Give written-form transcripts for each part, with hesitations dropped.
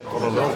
Yeah.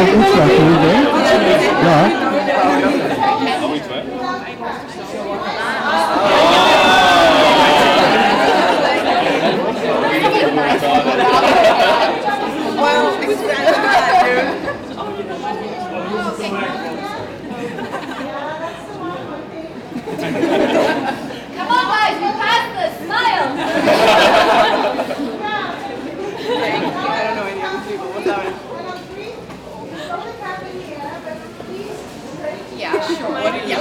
Ja. Come on, guys, we passed this. Smile. I don't know any of these people. What's that? Yeah, sure. What are you?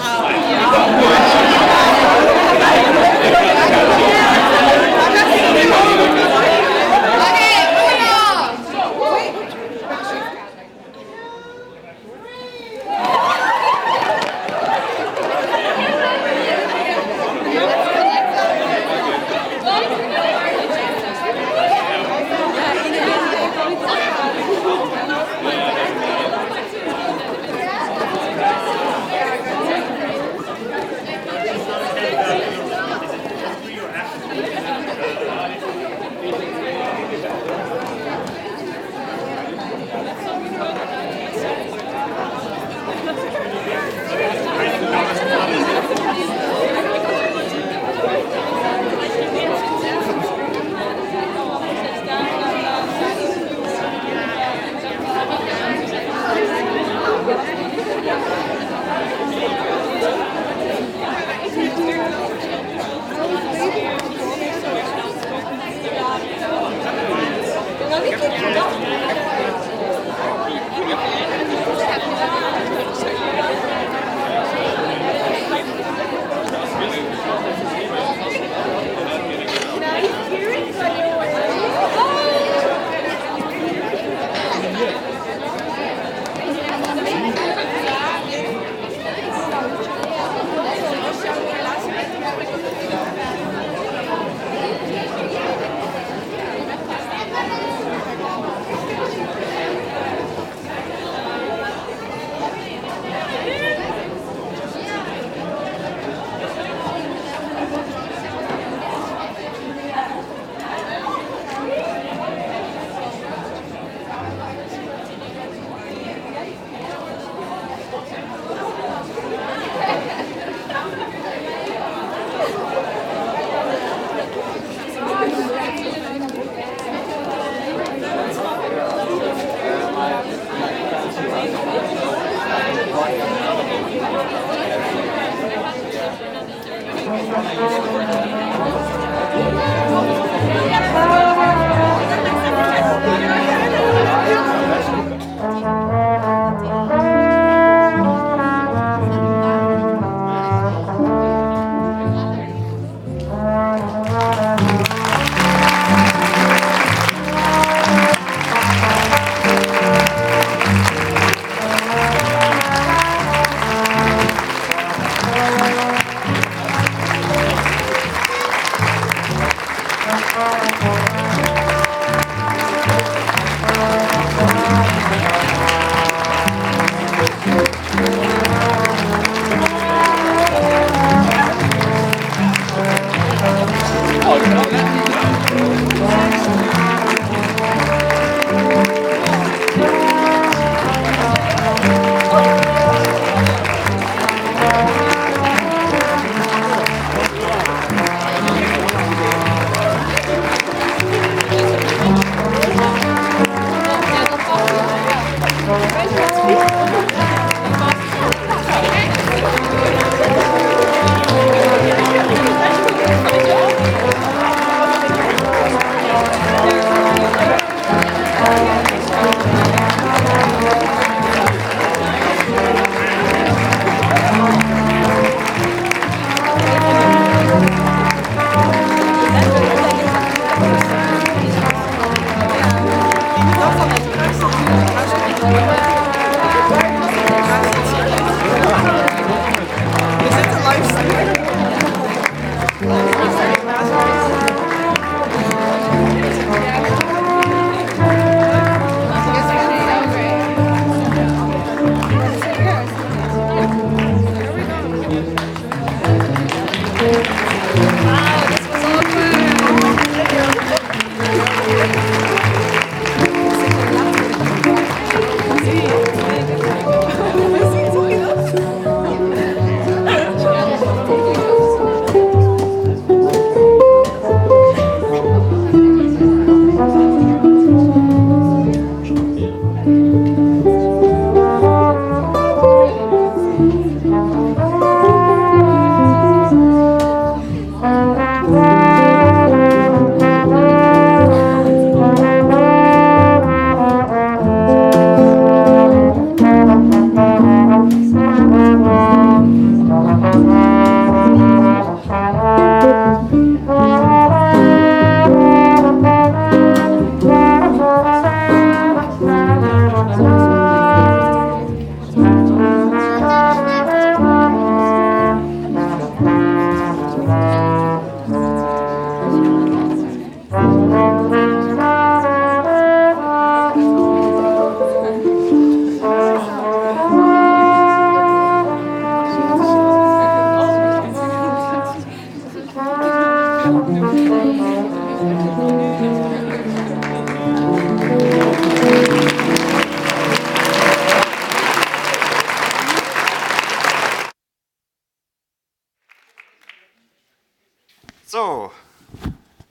So,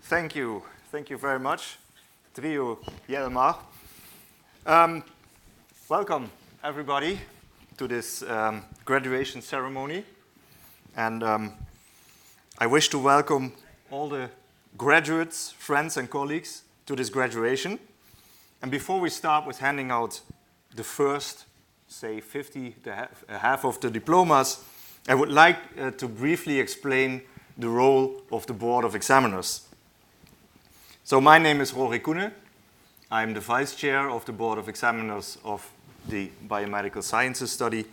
thank you very much, Trio Jelma. Welcome, everybody, to this graduation ceremony. And I wish to welcome all the graduates, friends, and colleagues to this graduation. And before we start with handing out the first, say, 50, half of the diplomas, I would like to briefly explain the role of the Board of Examiners. So my name is Rory Koenen. I'm the Vice Chair of the Board of Examiners of the Biomedical Sciences study.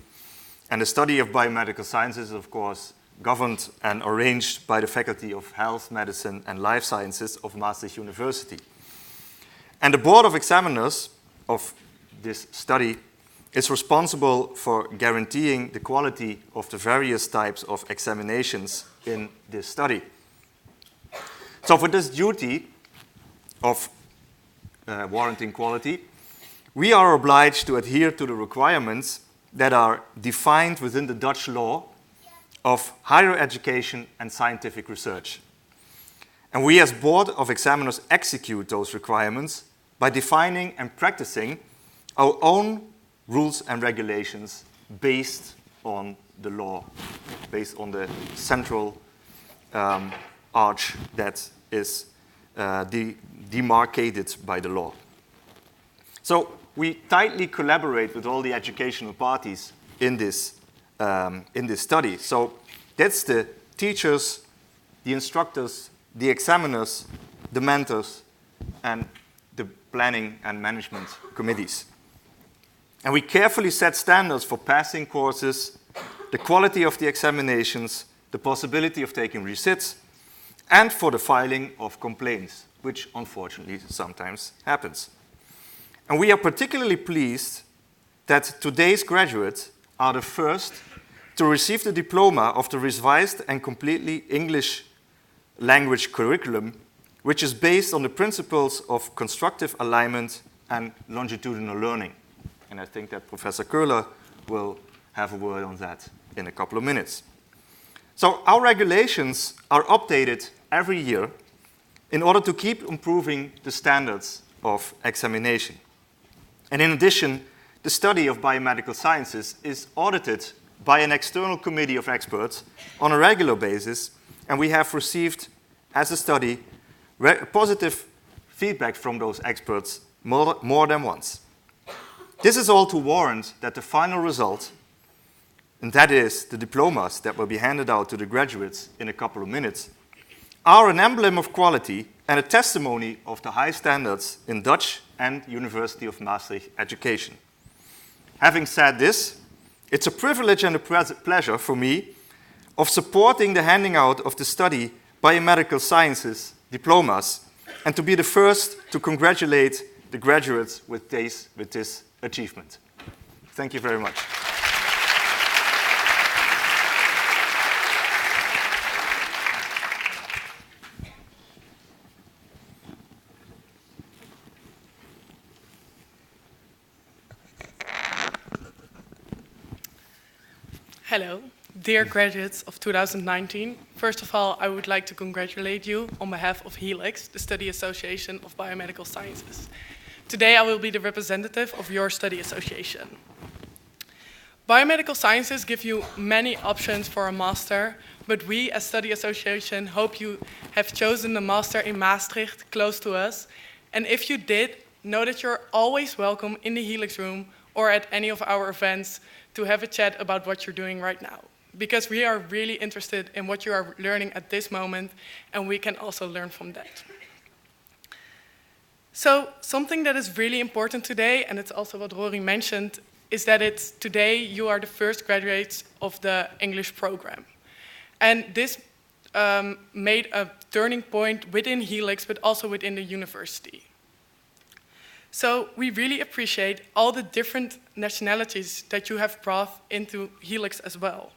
And the study of biomedical sciences is, of course, governed and arranged by the Faculty of Health, Medicine, and Life Sciences of Maastricht University. And the Board of Examiners of this study is responsible for guaranteeing the quality of the various types of examinations in this study. So for this duty of warranting quality, we are obliged to adhere to the requirements that are defined within the Dutch law of higher education and scientific research. And we as Board of Examiners execute those requirements by defining and practicing our own rules and regulations based on the law, based on the central arch that is demarcated by the law. So we tightly collaborate with all the educational parties in this study. So that's the teachers, the instructors, the examiners, the mentors, and the planning and management committees. And we carefully set standards for passing courses, the quality of the examinations, the possibility of taking resits, and for the filing of complaints, which unfortunately sometimes happens. And we are particularly pleased that today's graduates are the first to receive the diploma of the revised and completely English language curriculum, which is based on the principles of constructive alignment and longitudinal learning. And I think that Professor Köhler will have a word on that in a couple of minutes. So our regulations are updated every year in order to keep improving the standards of examination. And in addition, the study of biomedical sciences is audited by an external committee of experts on a regular basis, and we have received, as a study, positive feedback from those experts more than once. This is all to warrant that the final result, and that is the diplomas that will be handed out to the graduates in a couple of minutes, are an emblem of quality and a testimony of the high standards in Dutch and University of Maastricht education. Having said this, it's a privilege and a pleasure for me of supporting the handing out of the study Biomedical Sciences diplomas and to be the first to congratulate the graduates with this achievement. Thank you very much. Hello, dear graduates of 2019. First of all, I would like to congratulate you on behalf of HELIX, the Study Association of Biomedical Sciences. Today I will be the representative of your study association. Biomedical sciences give you many options for a master, but we as Study Association hope you have chosen the master in Maastricht, close to us. And if you did, know that you're always welcome in the HELIX room or at any of our events to have a chat about what you're doing right now. Because we are really interested in what you are learning at this moment, and we can also learn from that. So something that is really important today, and it's also what Rory mentioned, is that today you are the first graduates of the English program. And this made a turning point within Helix, but also within the university. So we really appreciate all the different nationalities that you have brought into Helix as well.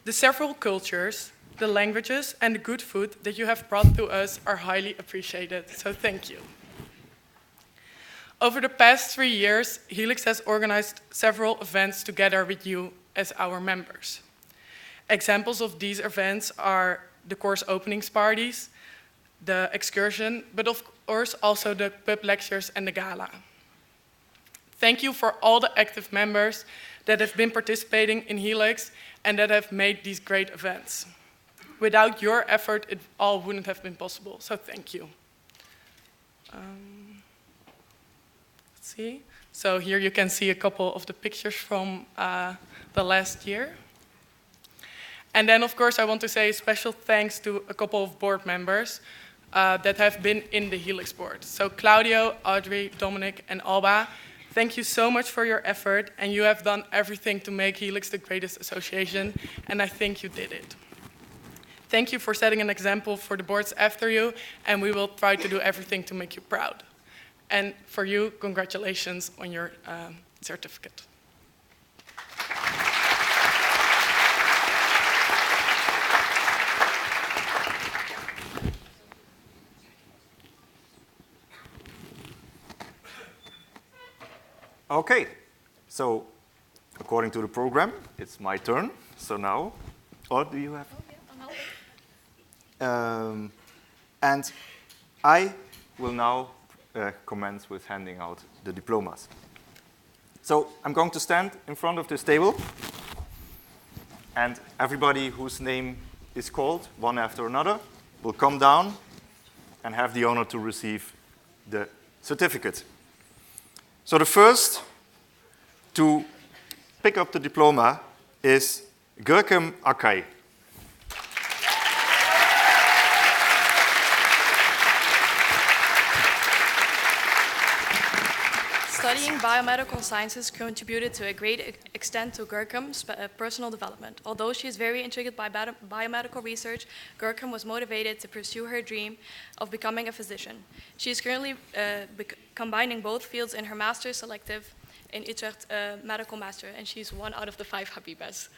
The several cultures, the languages, and the good food that you have brought to us are highly appreciated, so thank you. Over the past 3 years, Helix has organized several events together with you as our members. Examples of these events are the course openings parties, the excursion, but of course also the pub lectures and the gala. Thank you for all the active members that have been participating in Helix and that have made these great events. Without your effort, it all wouldn't have been possible, so thank you. Let's see. So here you can see a couple of the pictures from the last year. And then, of course, I want to say special thanks to a couple of board members that have been in the Helix board. So Claudio, Audrey, Dominic, and Alba, thank you so much for your effort, and you have done everything to make Helix the greatest association, and I think you did it. Thank you for setting an example for the boards after you, and we will try to do everything to make you proud. And for you, congratulations on your certificate. Okay, so according to the program, it's my turn. So now, or do you have? Oh, yeah, I'm helping. And I will now commence with handing out the diplomas. So I'm going to stand in front of this table, and everybody whose name is called, one after another, will come down and have the honor to receive the certificate. So the first to pick up the diploma is Gurkem Akay. Studying biomedical sciences contributed to a great extent to Gurkem's personal development. Although she is very intrigued by biomedical research, Gurkem was motivated to pursue her dream of becoming a physician. She is currently combining both fields in her master's selective in Utrecht Medical Master, and she's 1 out of the 5 Habibas.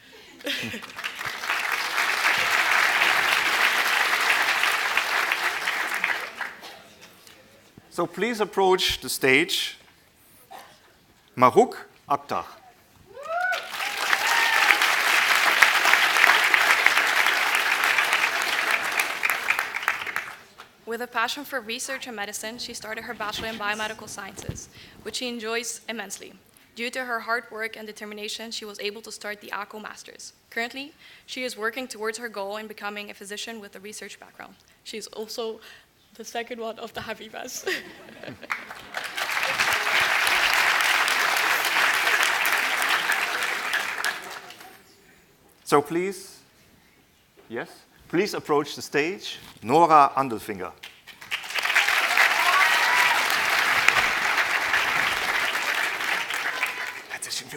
So please approach the stage, Mahouka Ophtho. With a passion for research and medicine, she started her Bachelor in Biomedical Sciences, which she enjoys immensely. Due to her hard work and determination, she was able to start the ACO Masters. Currently, she is working towards her goal in becoming a physician with a research background. She is also the second one of the Habibas. So please, yes, please approach the stage, Nora Andelfinger.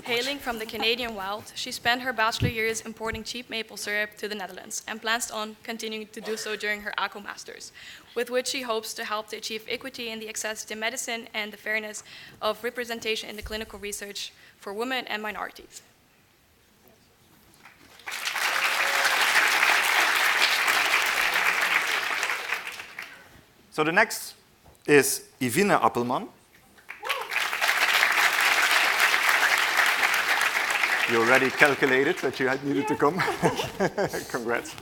Hailing from the Canadian wild, she spent her bachelor years importing cheap maple syrup to the Netherlands and plans on continuing to do so during her ACO Masters, with which she hopes to help to achieve equity in the access to medicine and the fairness of representation in the clinical research for women and minorities. So the next is Ivine Appelman. You already calculated that you had needed to come. Congrats.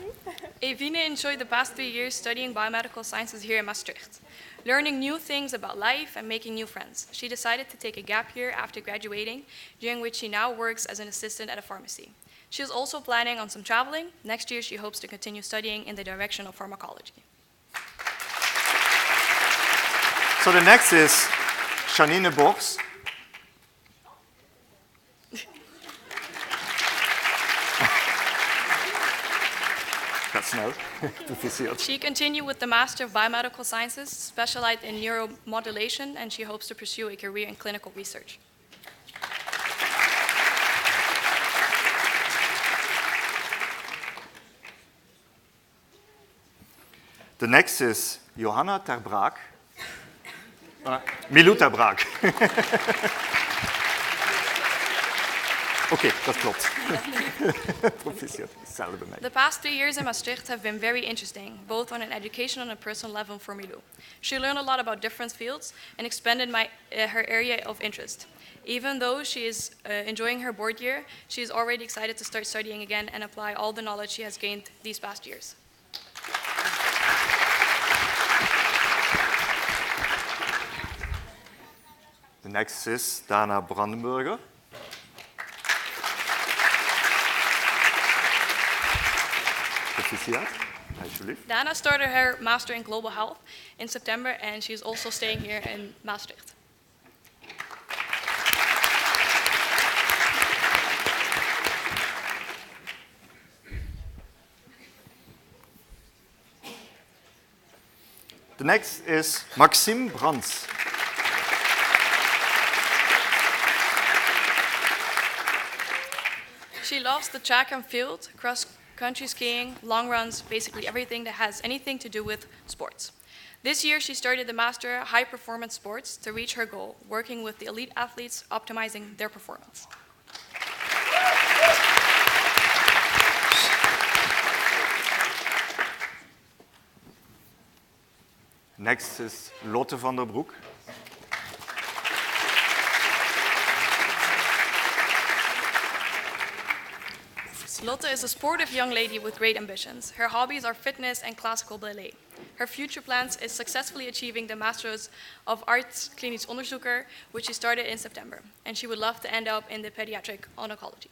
Evine enjoyed the past 3 years studying biomedical sciences here in Maastricht, learning new things about life and making new friends. She decided to take a gap year after graduating, during which she now works as an assistant at a pharmacy. She is also planning on some traveling. Next year, she hopes to continue studying in the direction of pharmacology. So the next is Janine Boks. That's snel. She continued with the Master of Biomedical Sciences, specialized in neuromodulation, and she hopes to pursue a career in clinical research. The next is Johanna ter Braak. Milou ter Braak. Oké, dat klopt. Proficiat, hetzelfde bij mij. The past 3 years in Maastricht have been very interesting, both on an educational and a personal level for Milou. She learned a lot about different fields and expanded her area of interest. Even though she is enjoying her board year, she is already excited to start studying again and apply all the knowledge she has gained these past years. The next is Dana Brandenburger. Proficiat, alsjeblieft. Dana started her Master in Global Health in September, and she is also staying here in Maastricht. The next is Maxim Hunts. She loves the track and field, cross-country skiing, long runs, basically everything that has anything to do with sports. This year, she started the Master High Performance Sports to reach her goal, working with the elite athletes, optimizing their performance. Next is Lotte van der Broek. Lotte is a sportive young lady with great ambitions. Her hobbies are fitness and classical ballet. Her future plans is successfully achieving the Masters of Arts Klinisch Onderzoeker, which she started in September, and she would love to end up in the pediatric oncology.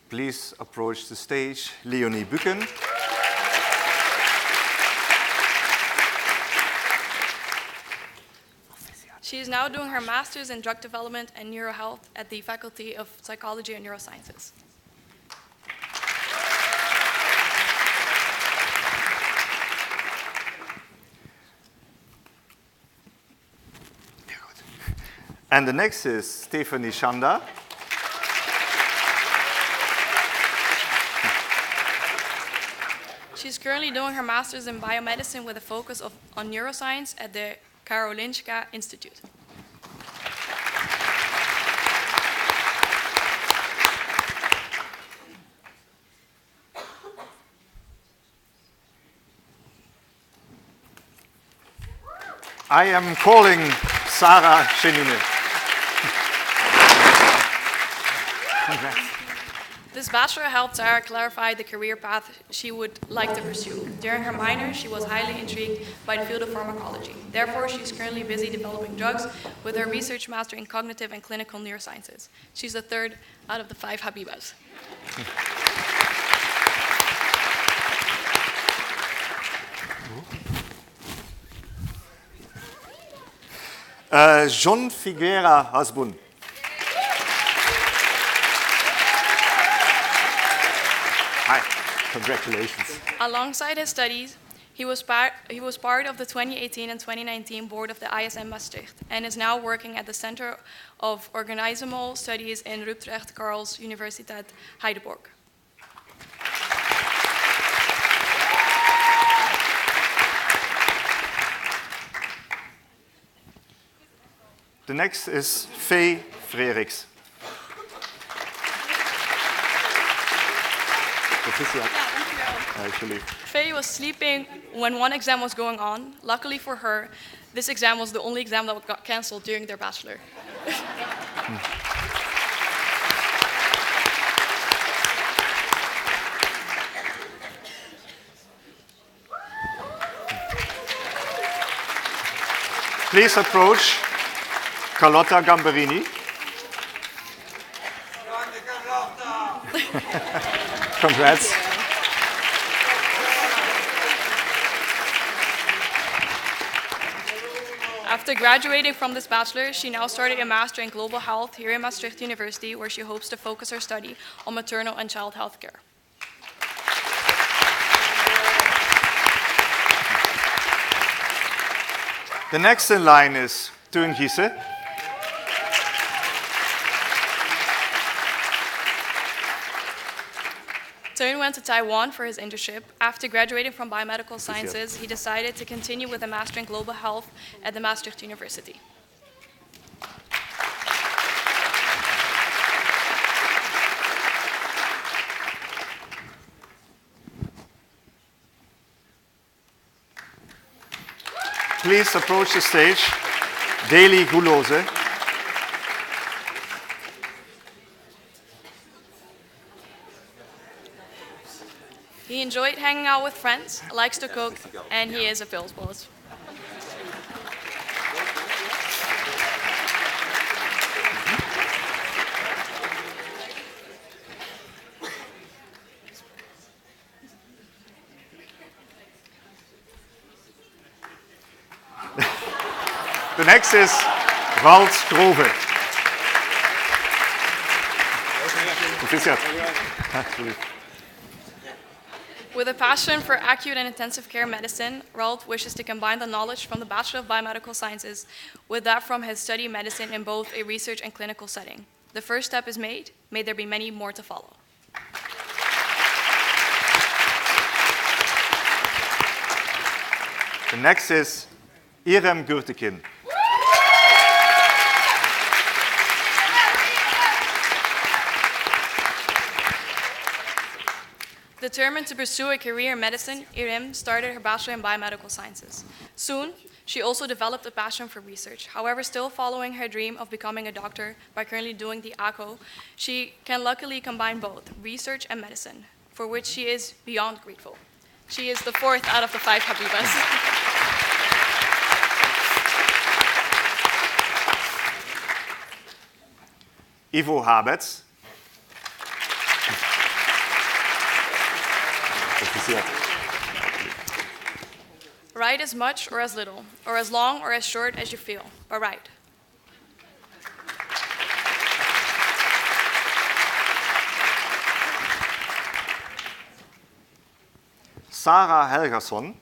Please approach the stage, Leonie Buchen. She is now doing her master's in drug development and neurohealth at the Faculty of Psychology and Neurosciences. And the next is Stephanie Shonda. She's currently doing her master's in biomedicine with a focus on neuroscience at the Karolinska Institute. I am calling Sarah Chenine. Congrats. This bachelor helped Sarah clarify the career path she would like to pursue. During her minor, she was highly intrigued by the field of pharmacology. Therefore, she's currently busy developing drugs with her research master in cognitive and clinical neurosciences. She's the third out of the 5 Habibas. John Figuera Hasbun. Hi, congratulations. Alongside his studies, he was part of the 2018 and 2019 board of the ISM Maastricht and is now working at the Center of Organismal Studies in Ruprecht Karls Universiteit Heidelberg. The next is Faye Freriks. Actually. Faye was sleeping when one exam was going on. Luckily for her, this exam was the only exam that got cancelled during their bachelor. Please approach Carlotta Gamberini. Congrats. After graduating from this bachelor, she now started a master in global health here in Maastricht University, where she hopes to focus her study on maternal and child health care. The next in line is Teun Giese. Teun went to Taiwan for his internship. After graduating from biomedical sciences, he decided to continue with a master in global health at the Maastricht University. Please approach the stage. Deli Gulose. He enjoyed hanging out with friends, likes to cook, and he is a pilsbot. The next is Ralf Grove. With a passion for acute and intensive care medicine, Ralph wishes to combine the knowledge from the Bachelor of Biomedical Sciences with that from his study medicine in both a research and clinical setting. The first step is made. May there be many more to follow. The next is Irem Gürtekin. Determined to pursue a career in medicine, Irem started her Bachelor in Biomedical Sciences. Soon, she also developed a passion for research. However, still following her dream of becoming a doctor by currently doing the ACO, she can luckily combine both research and medicine, for which she is beyond grateful. She is the fourth out of the 5 Habibas. Ivo Habets. Write as much or as little, or as long or as short as you feel, but write. Sarah Helgason.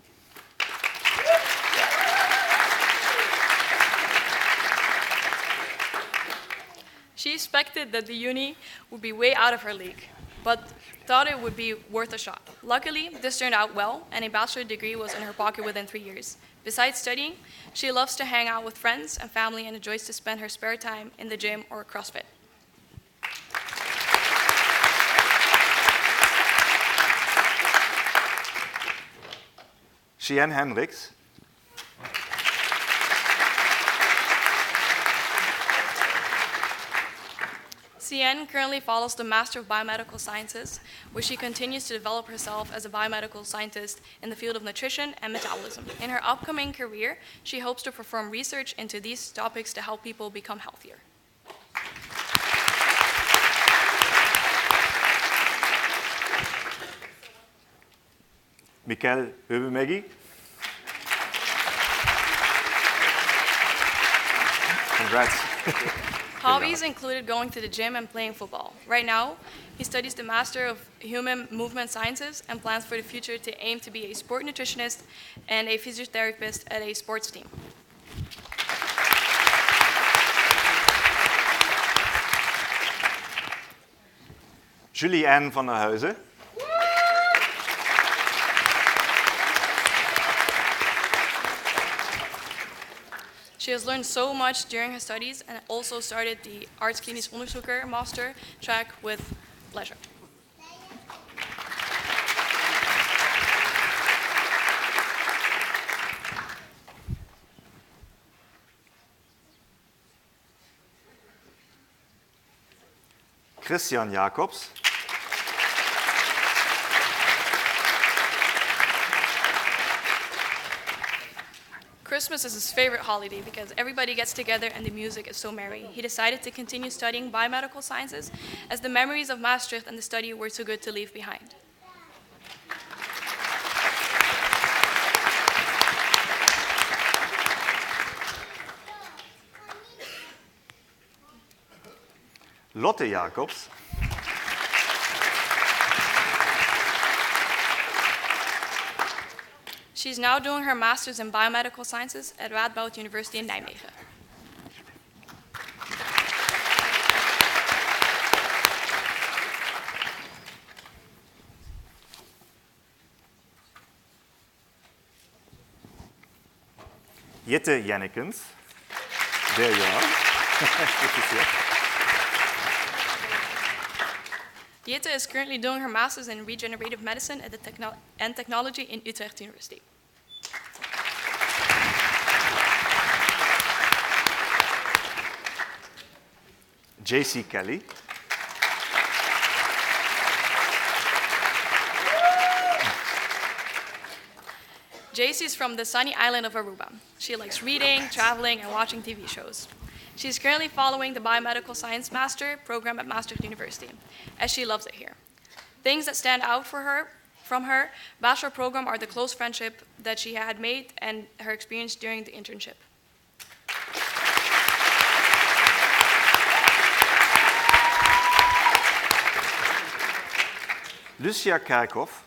She expected that the uni would be way out of her league, but thought it would be worth a shot. Luckily, this turned out well, and a bachelor degree was in her pocket within 3 years. Besides studying, she loves to hang out with friends and family and enjoys to spend her spare time in the gym or CrossFit. Cheyenne Hendricks. Cian currently follows the Master of Biomedical Sciences, where she continues to develop herself as a biomedical scientist in the field of nutrition and metabolism. In her upcoming career, she hopes to perform research into these topics to help people become healthier. Mikkel Hubemegi. Congrats. Hobbies included going to the gym and playing football. Right now, he studies the Master of Human Movement Sciences and plans for the future to aim to be a sport nutritionist and a physiotherapist at a sports team. Julie-Anne van der Huizen. She has learned so much during her studies and also started the arts-klinisch onderzoeker master track with pleasure. Christian Jacobs. Christmas is his favorite holiday because everybody gets together and the music is so merry. He decided to continue studying biomedical sciences as the memories of Maastricht and the study were too good to leave behind. Lotte Jacobs. She's now doing her master's in biomedical sciences at Radboud University in Nijmegen. Jette Jennekens. There you are. Good to see you. Jette is currently doing her master's in regenerative medicine at the and technology in Utrecht University. JC Kelly. JC is from the sunny island of Aruba. She likes reading, traveling, and watching TV shows. She's currently following the Biomedical Science Master program at Maastricht University, as she loves it here. Things that stand out from her Bachelor program are the close friendship that she had made and her experience during the internship. Lucia Kerkhoff.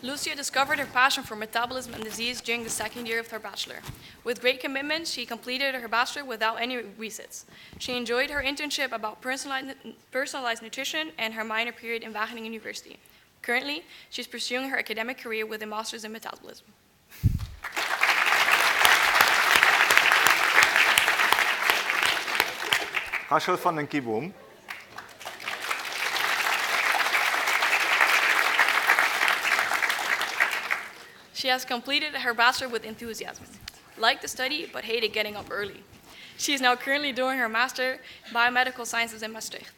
Lucia discovered her passion for metabolism and disease during the second year of her bachelor. With great commitment, she completed her bachelor without any resits. She enjoyed her internship about personalized nutrition and her minor period in Wageningen University. Currently, she's pursuing her academic career with a master's in metabolism. Rachel van den Kieboom. She has completed her bachelor with enthusiasm, liked the study, but hated getting up early. She is now currently doing her master in biomedical sciences in Maastricht.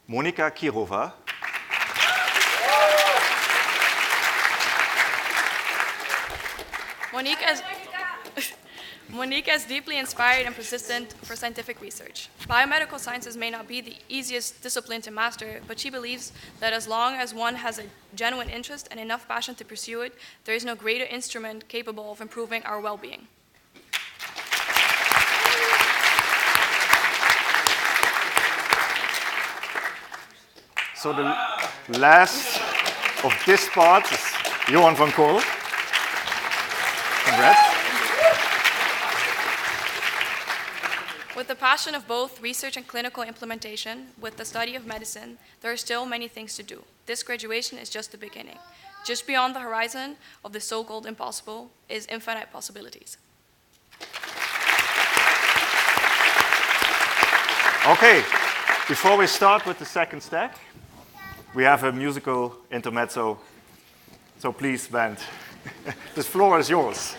Monika Kirova. Monique is deeply inspired and persistent for scientific research. Biomedical sciences may not be the easiest discipline to master, but she believes that as long as one has a genuine interest and enough passion to pursue it, there is no greater instrument capable of improving our well-being. So the last of this part is Johan van Kool. Congrats. With the passion of both research and clinical implementation, with the study of medicine, there are still many things to do. This graduation is just the beginning. Just beyond the horizon of the so-called impossible is infinite possibilities. Okay, before we start with the second stack, we have a musical intermezzo. So please, band, this floor is yours.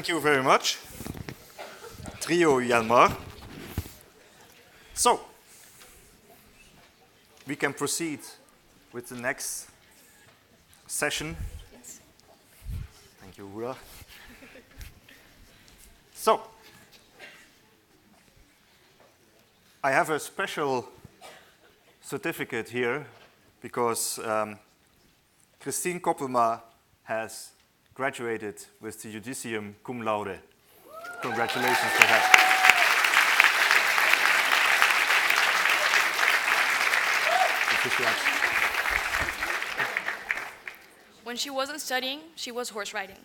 Thank you very much. Trio Hjalmar. So, we can proceed with the next session. Yes. Thank you, Hula. So, I have a special certificate here because Christine Koppelma has graduated with the Judicium cum laude. Congratulations for that. When she wasn't studying, she was horse riding.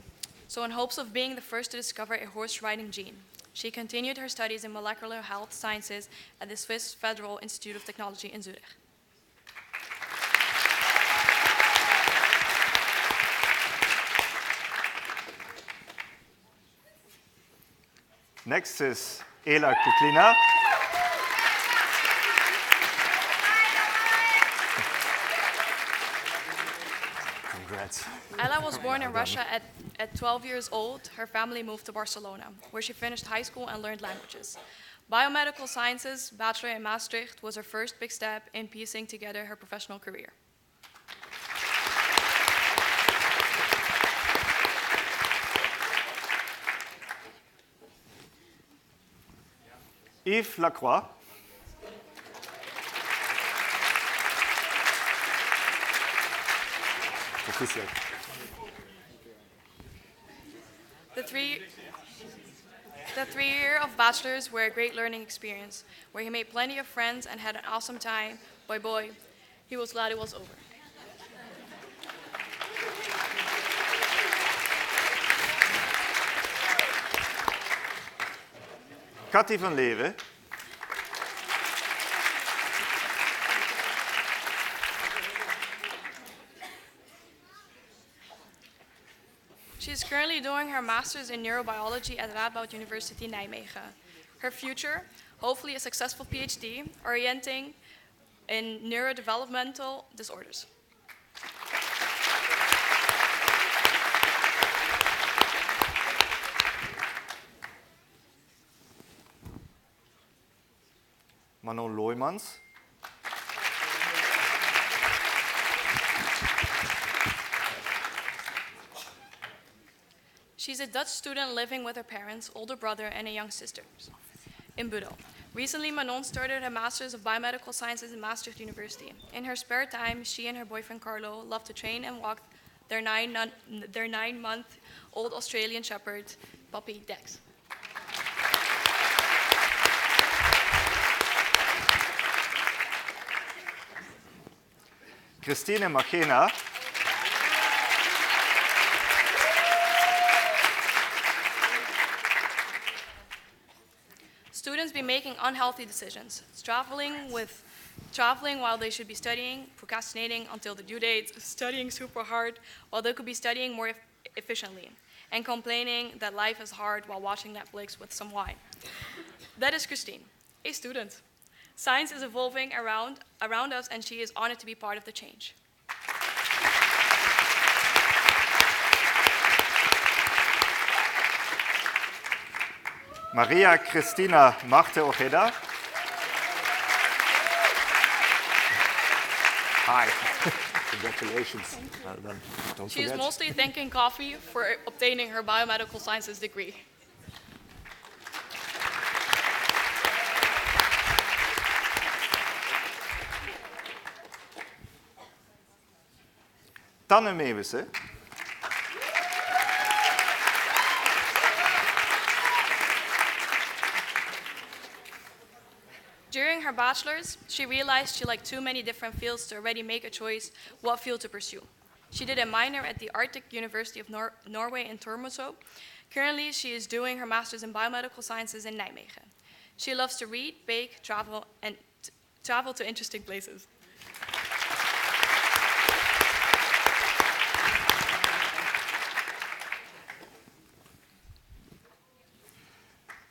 So in hopes of being the first to discover a horse riding gene, she continued her studies in molecular health sciences at the Swiss Federal Institute of Technology in Zurich. Next is Ela Cucina. Congrats. Ella was born in Russia at 12 years old. Her family moved to Barcelona, where she finished high school and learned languages. Biomedical Sciences, Bachelor in Maastricht, was her first big step in piecing together her professional career. Yves Lacroix. The 3 year of bachelors were a great learning experience, where he made plenty of friends and had an awesome time. Boy, he was glad it was over. Cathy van Leeuwen. She is currently doing her master's in neurobiology at Radboud University Nijmegen. Her future, hopefully a successful PhD, orienting in neurodevelopmental disorders. Manon Loijmans. She's a Dutch student living with her parents, older brother, and a young sister in Budel. Recently, Manon started a Master's of Biomedical Sciences in Maastricht University. In her spare time, she and her boyfriend Carlo love to train and walk their 9-month-old Australian Shepherd puppy Dex. Christine Machena. Students be making unhealthy decisions, traveling while they should be studying, procrastinating until the due date, studying super hard while they could be studying more efficiently, and complaining that life is hard while watching Netflix with some wine. That is Christine, a student. Science is evolving around us, and she is honored to be part of the change. Maria Cristina Marte Ojeda. Hi. Congratulations. Well done. Don't She is forget. mostly thanking coffee for obtaining her biomedical sciences degree. Tanne Meeuwissen. During her bachelor's, she realized she liked too many different fields to already make a choice what field to pursue. She did a minor at the Arctic University of Norway in Tromsø. Currently, she is doing her master's in biomedical sciences in Nijmegen. She loves to read, bake, travel, and travel to interesting places.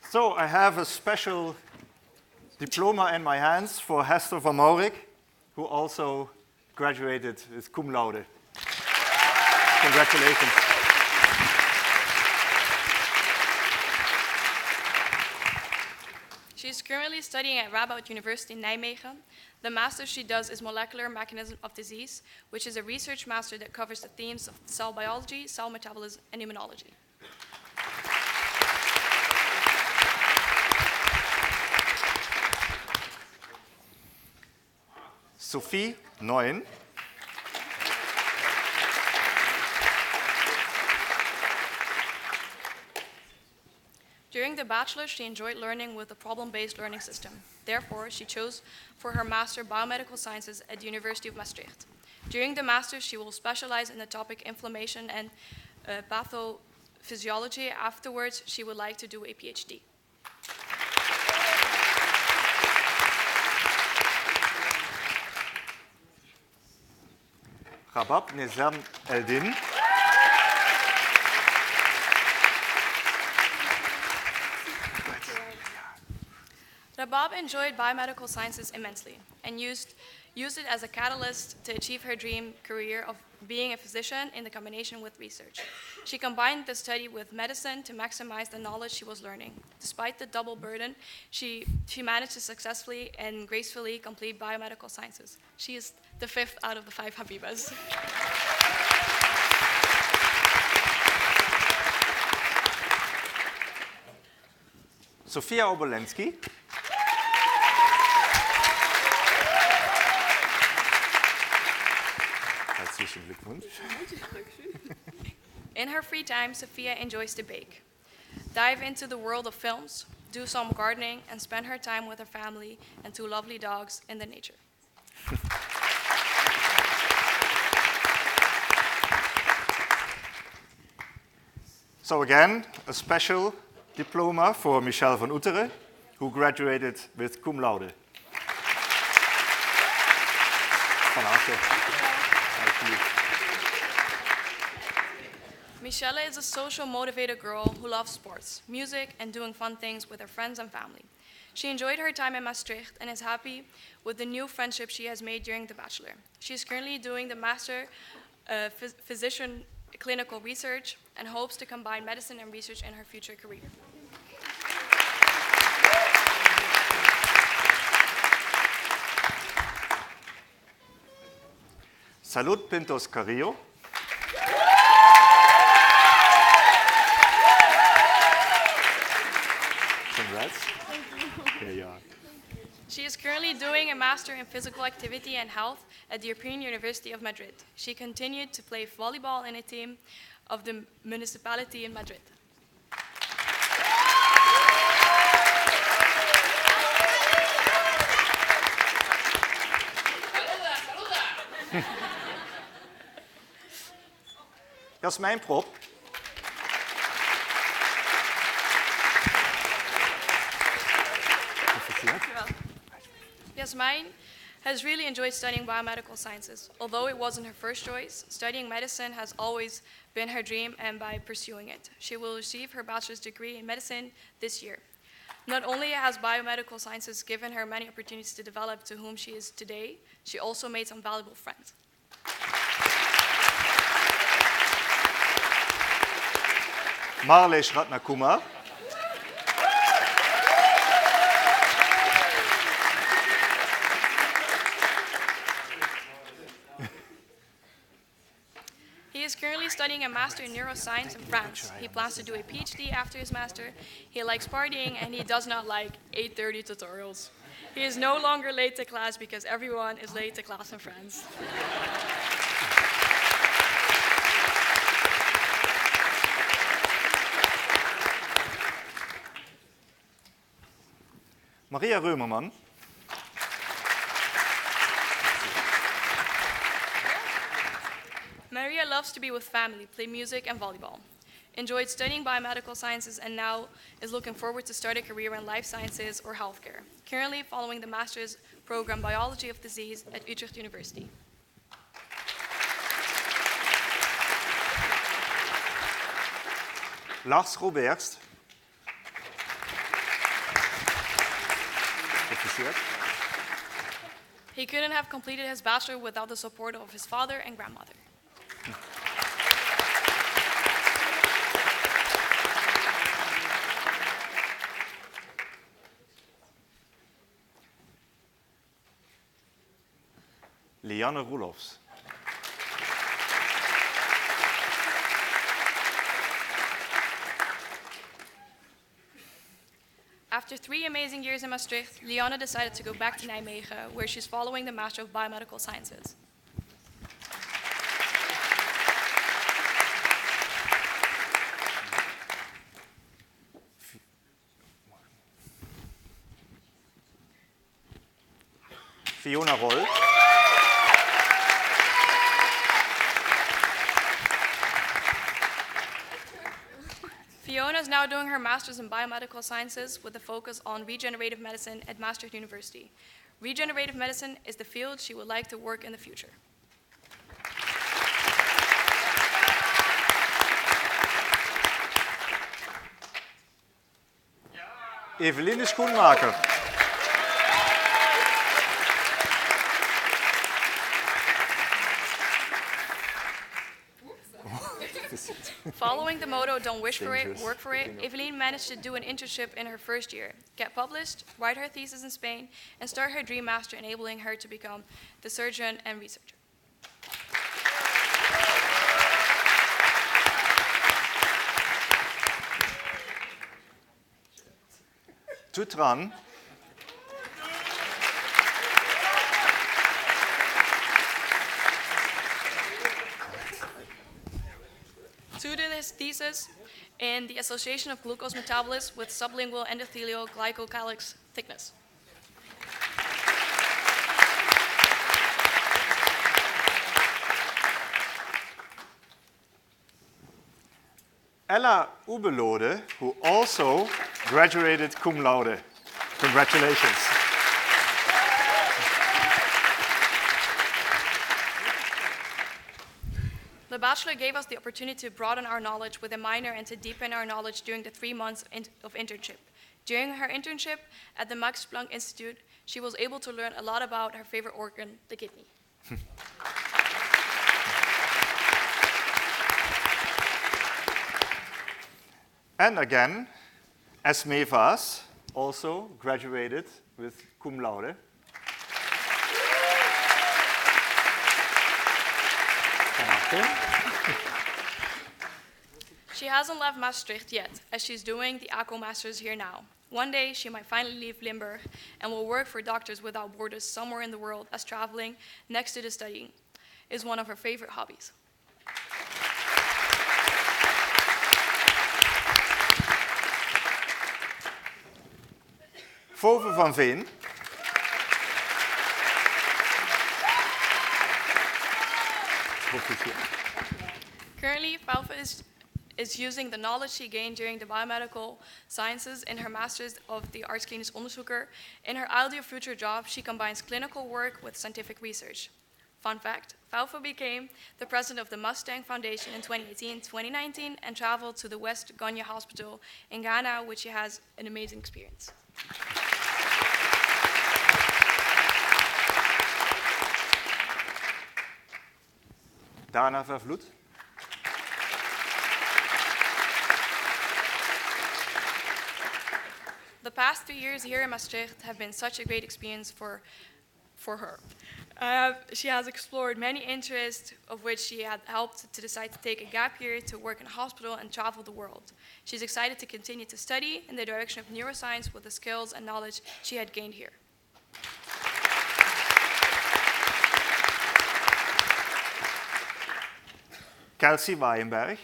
So I have a special diploma in my hands for Hester van Maurik, who also graduated with cum laude. Congratulations. She's currently studying at Radboud University in Nijmegen. The master she does is Molecular Mechanism of Disease, which is a research master that covers the themes of cell biology, cell metabolism, and immunology. Sophie, 9. During the Bachelor, she enjoyed learning with a problem-based learning system. Therefore, she chose for her Master Biomedical Sciences at the University of Maastricht. During the Master, she will specialize in the topic inflammation and pathophysiology. Afterwards, she would like to do a PhD. Rabab Nizam Eldin. Rabab enjoyed biomedical sciences immensely and used it as a catalyst to achieve her dream career of being a physician in the combination with research. She combined the study with medicine to maximize the knowledge she was learning. Despite the double burden, she managed to successfully and gracefully complete biomedical sciences. She is the 5th out of the 5 Habibas. Sofia Obolensky. Herzlichen Glückwunsch. In her free time, Sophia enjoys to bake, dive into the world of films, do some gardening, and spend her time with her family and 2 lovely dogs in the nature. So again, a special diploma for Michelle van Oeteren, who graduated with cum laude. Van harte. Michelle is a social motivated girl who loves sports, music, and doing fun things with her friends and family. She enjoyed her time in Maastricht and is happy with the new friendship she has made during the Bachelor. She is currently doing the Master Physician Clinical Research and hopes to combine medicine and research in her future career. Salud Pintos Carrillo. Congrats. Here you are. She is currently doing a Master in Physical Activity and Health at the European University of Madrid. She continued to play volleyball in a team of the municipality in Madrid. Jasmijn Prop. Jasmijn has really enjoyed studying biomedical sciences. Although it wasn't her first choice, studying medicine has always been her dream, and by pursuing it, she will receive her bachelor's degree in medicine this year. Not only has biomedical sciences given her many opportunities to develop to whom she is today, she also made some valuable friends. Marlesh Ratnakumar. He is currently studying a master in neuroscience in France. He plans to do a PhD after his master. He likes partying and he does not like 8:30 tutorials. He is no longer late to class because everyone is late to class in France. Maria Römermann. Maria loves to be with family, play music, and volleyball. Enjoyed studying biomedical sciences and now is looking forward to start a career in life sciences or healthcare. Currently following the master's program Biology of Disease at Utrecht University. Lars Roberts. He couldn't have completed his bachelor without the support of his father and grandmother. Liyana Groves. After 3 amazing years in Maastricht, Liyana decided to go back to Nijmegen, where she's following the Master of Biomedical Sciences. Fiona Roll. Fiona is now doing her Master's in Biomedical Sciences with a focus on regenerative medicine at Maastricht University. Regenerative medicine is the field she would like to work in the future. Eveline Schoenmaker. Following the motto, don't wish for it, work for it, Eveline managed to do an internship in her first year, get published, write her thesis in Spain, and start her dream master, enabling her to become the surgeon and researcher. Tutran. To do his thesis in the association of glucose metabolism with sublingual endothelial glycocalyx thickness. Ella Ubelode, who also graduated cum laude. Congratulations. The Bachelor gave us the opportunity to broaden our knowledge with a minor and to deepen our knowledge during the 3 months of internship. During her internship at the Max Planck Institute, she was able to learn a lot about her favorite organ, the kidney. And again, Esme Vaz also graduated with cum laude. She hasn't left Maastricht yet, as she's doing the ACO Masters here now. One day, she might finally leave Limburg and will work for Doctors Without Borders somewhere in the world, as traveling next to the studying is one of her favorite hobbies. Fove van Veen. Currently, Faufe is using the knowledge she gained during the biomedical sciences in her master's of the arts-klinisch onderzoeker. In her ideal future job, she combines clinical work with scientific research. Fun fact, Faufe became the president of the Mustang Foundation in 2018-2019 and traveled to the West Ghana Hospital in Ghana, which she has an amazing experience. Dana Vervloed. The past 3 years here in Maastricht have been such a great experience for her. She has explored many interests, of which she had helped to decide to take a gap year to work in a hospital and travel the world. She's excited to continue to study in the direction of neuroscience with the skills and knowledge she had gained here. Kelsey Waaienberg.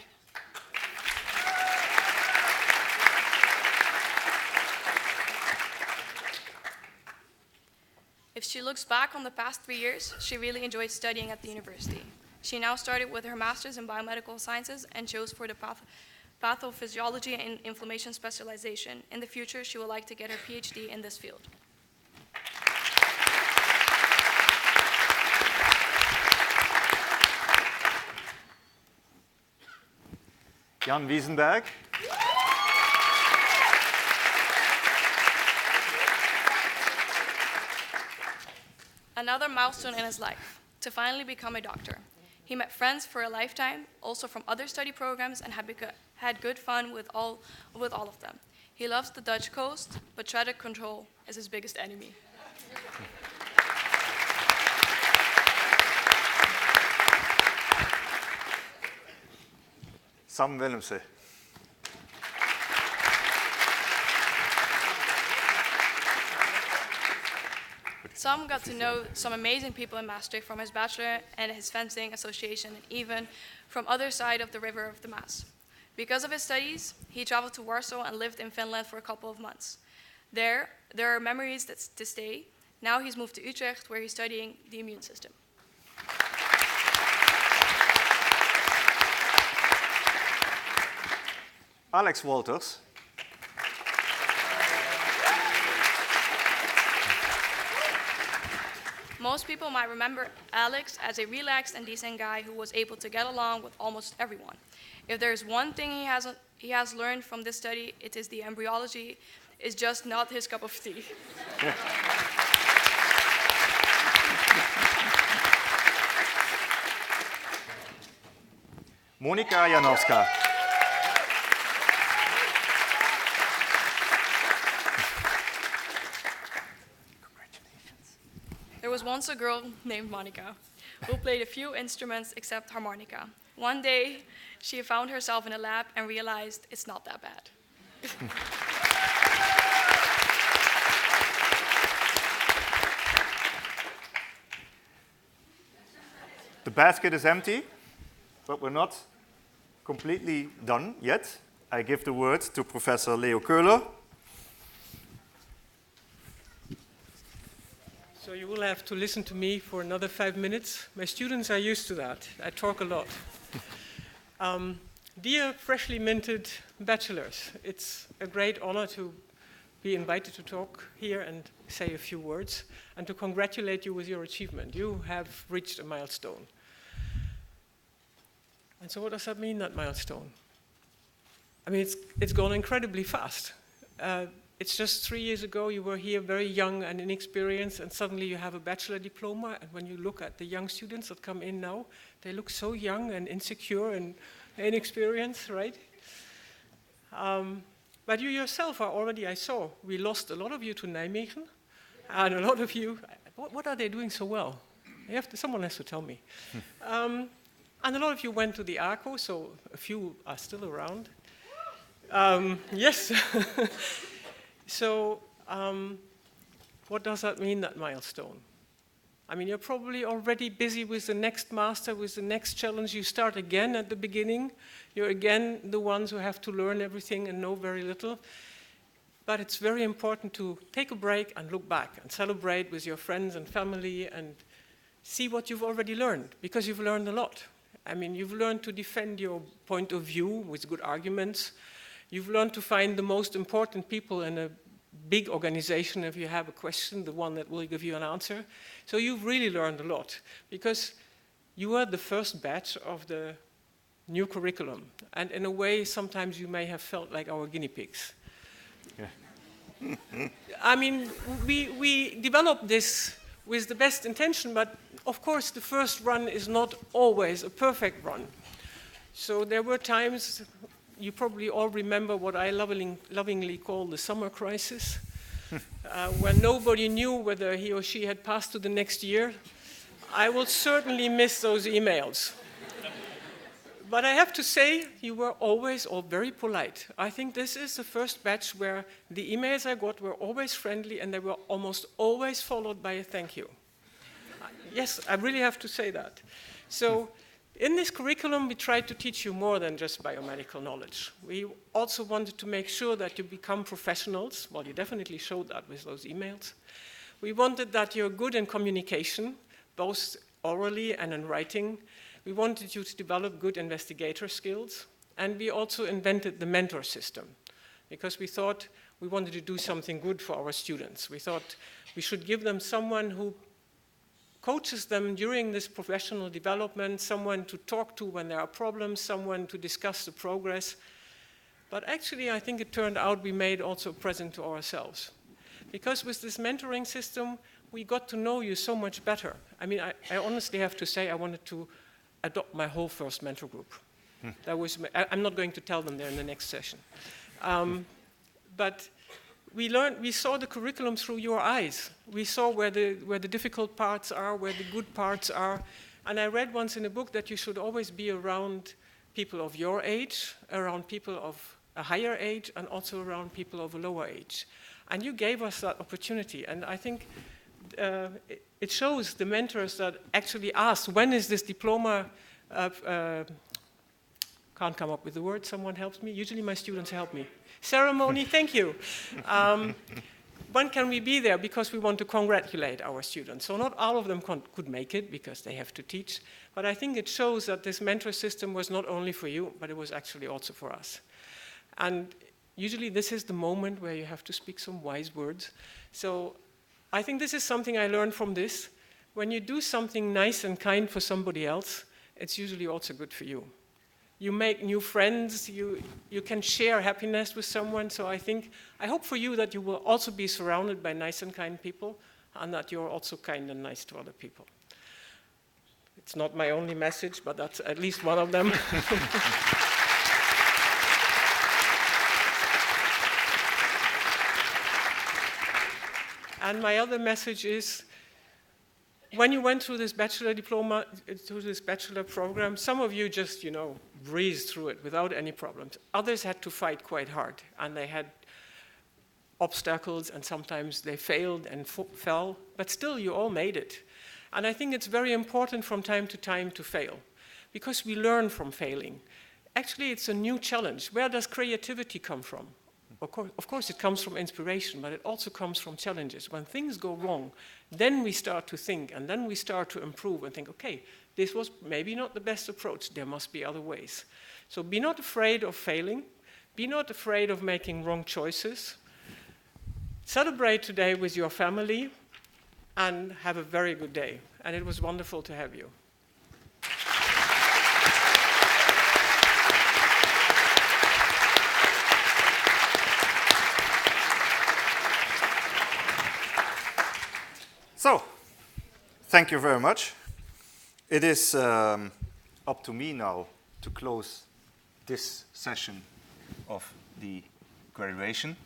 If she looks back on the past 3 years, she really enjoyed studying at the university. She now started with her master's in biomedical sciences and chose for the pathophysiology and inflammation specialization. In the future, she would like to get her PhD in this field. Jan Wiesenberg. Another milestone in his life, to finally become a doctor. He met friends for a lifetime, also from other study programs, and had good fun with all of them. He loves the Dutch coast, but traffic control is his biggest enemy. Sam Willemse. Sam got to know some amazing people in Maastricht from his bachelor and his fencing association, and even from other side of the river of the Maas. Because of his studies, he traveled to Warsaw and lived in Finland for a couple of months. There are memories to stay. Now he's moved to Utrecht, where he's studying the immune system. Alex Walters. Most people might remember Alex as a relaxed and decent guy who was able to get along with almost everyone. If there's one thing he has learned from this study, it is the embryology is just not his cup of tea. Yeah. Monika Janowska. There was once a girl named Monica who played a few instruments except harmonica. One day, she found herself in a lab and realized it's not that bad. The basket is empty, but we're not completely done yet. I give the word to Professor Leo Köhler. So you will have to listen to me for another 5 minutes. My students are used to that. I talk a lot. Dear freshly minted bachelors, it's a great honor to be invited to talk here and say a few words and to congratulate you with your achievement. You have reached a milestone. And so what does that mean, that milestone? I mean, it's gone incredibly fast. It's just 3 years ago you were here very young and inexperienced, and suddenly you have a bachelor diploma, and when you look at the young students that come in now, they look so young and insecure and inexperienced, right? But you yourself are already, I saw, we lost a lot of you to Nijmegen, and a lot of you, what are they doing so well? Someone has to tell me. And a lot of you went to the ARCO, so a few are still around. Yes. So what does that mean, that milestone? I mean, you're probably already busy with the next master, with the next challenge. You start again at the beginning. You're again the ones who have to learn everything and know very little. But it's very important to take a break and look back and celebrate with your friends and family and see what you've already learned, because you've learned a lot. I mean, you've learned to defend your point of view with good arguments. You've learned to find the most important people in a big organization if you have a question, the one that will give you an answer. So you've really learned a lot, because you are the first batch of the new curriculum. And in a way, sometimes you may have felt like our guinea pigs. Yeah. I mean, we developed this with the best intention, but of course the first run is not always a perfect run. So there were times, you probably all remember what I lovingly call the summer crisis, when nobody knew whether he or she had passed to the next year. I will certainly miss those emails. But I have to say, you were always all very polite. I think this is the first batch where the emails I got were always friendly, and they were almost always followed by a thank you. Yes, I really have to say that. So in this curriculum, we tried to teach you more than just biomedical knowledge. We also wanted to make sure that you become professionals. Well, you definitely showed that with those emails. We wanted that you're good in communication, both orally and in writing. We wanted you to develop good investigator skills. And we also invented the mentor system, because we thought we wanted to do something good for our students. We thought we should give them someone who coaches them during this professional development, someone to talk to when there are problems, someone to discuss the progress. But actually, I think it turned out we made also a present to ourselves. Because with this mentoring system, we got to know you so much better. I mean, I honestly have to say I wanted to adopt my whole first mentor group. I'm not going to tell them they're in the next session. But we saw the curriculum through your eyes. We saw where the difficult parts are, where the good parts are. And I read once in a book that you should always be around people of your age, around people of a higher age, and also around people of a lower age. And you gave us that opportunity. And I think it shows the mentors that actually asked, when is this diploma, can't come up with the word, someone helps me. Usually my students help me. Ceremony, thank you. When can we be there? Because we want to congratulate our students. So not all of them could make it because they have to teach. But I think it shows that this mentor system was not only for you, but it was actually also for us. And usually this is the moment where you have to speak some wise words. So I think this is something I learned from this. When you do something nice and kind for somebody else, it's usually also good for you. You make new friends, you can share happiness with someone. So I hope for you that you will also be surrounded by nice and kind people, and that you're also kind and nice to other people. It's not my only message, but that's at least one of them. And my other message is, when you went through this bachelor diploma, through this bachelor program, some of you just, breezed through it without any problems. Others had to fight quite hard, and they had obstacles, and sometimes they failed and fell, but still you all made it. And I think it's very important from time to time to fail, because we learn from failing. Actually, it's a new challenge. Where does creativity come from? Of course, it comes from inspiration, but it also comes from challenges. When things go wrong, then we start to think, and then we start to improve and think, okay, this was maybe not the best approach. There must be other ways. So be not afraid of failing. Be not afraid of making wrong choices. Celebrate today with your family, and have a very good day. And it was wonderful to have you. So, thank you very much. It is up to me now to close this session of the graduation.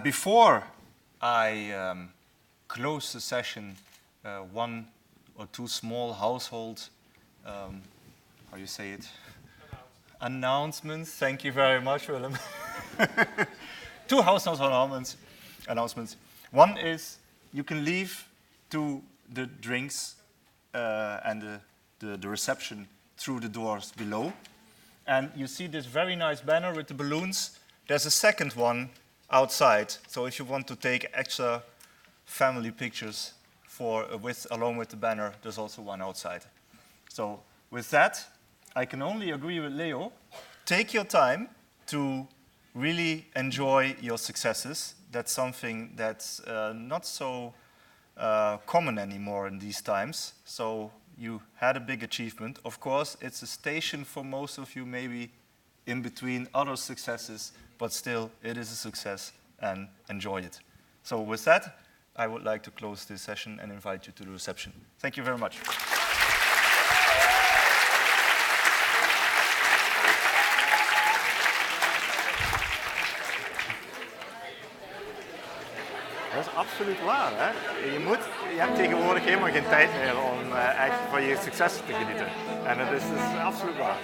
Before I close the session, one or two small household, how you say it? Announcements. Thank you very much, Willem. Two household announcements. One is you can leave to the drinks and the reception through the doors below. And you see this very nice banner with the balloons. There's a second one outside. So if you want to take extra family pictures along with the banner, there's also one outside. So with that, I can only agree with Leo. Take your time to really enjoy your successes. That's something that's not so common anymore in these times. So you had a big achievement. Of course, it's a station for most of you, maybe in between other successes, but still, it is a success, and enjoy it. So with that, I would like to close this session and invite you to the reception. Thank you very much. Dat is absoluut waar, hè? Je hebt tegenwoordig helemaal geen tijd meer om echt van je successen te genieten. En dat is absoluut waar.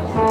Ja.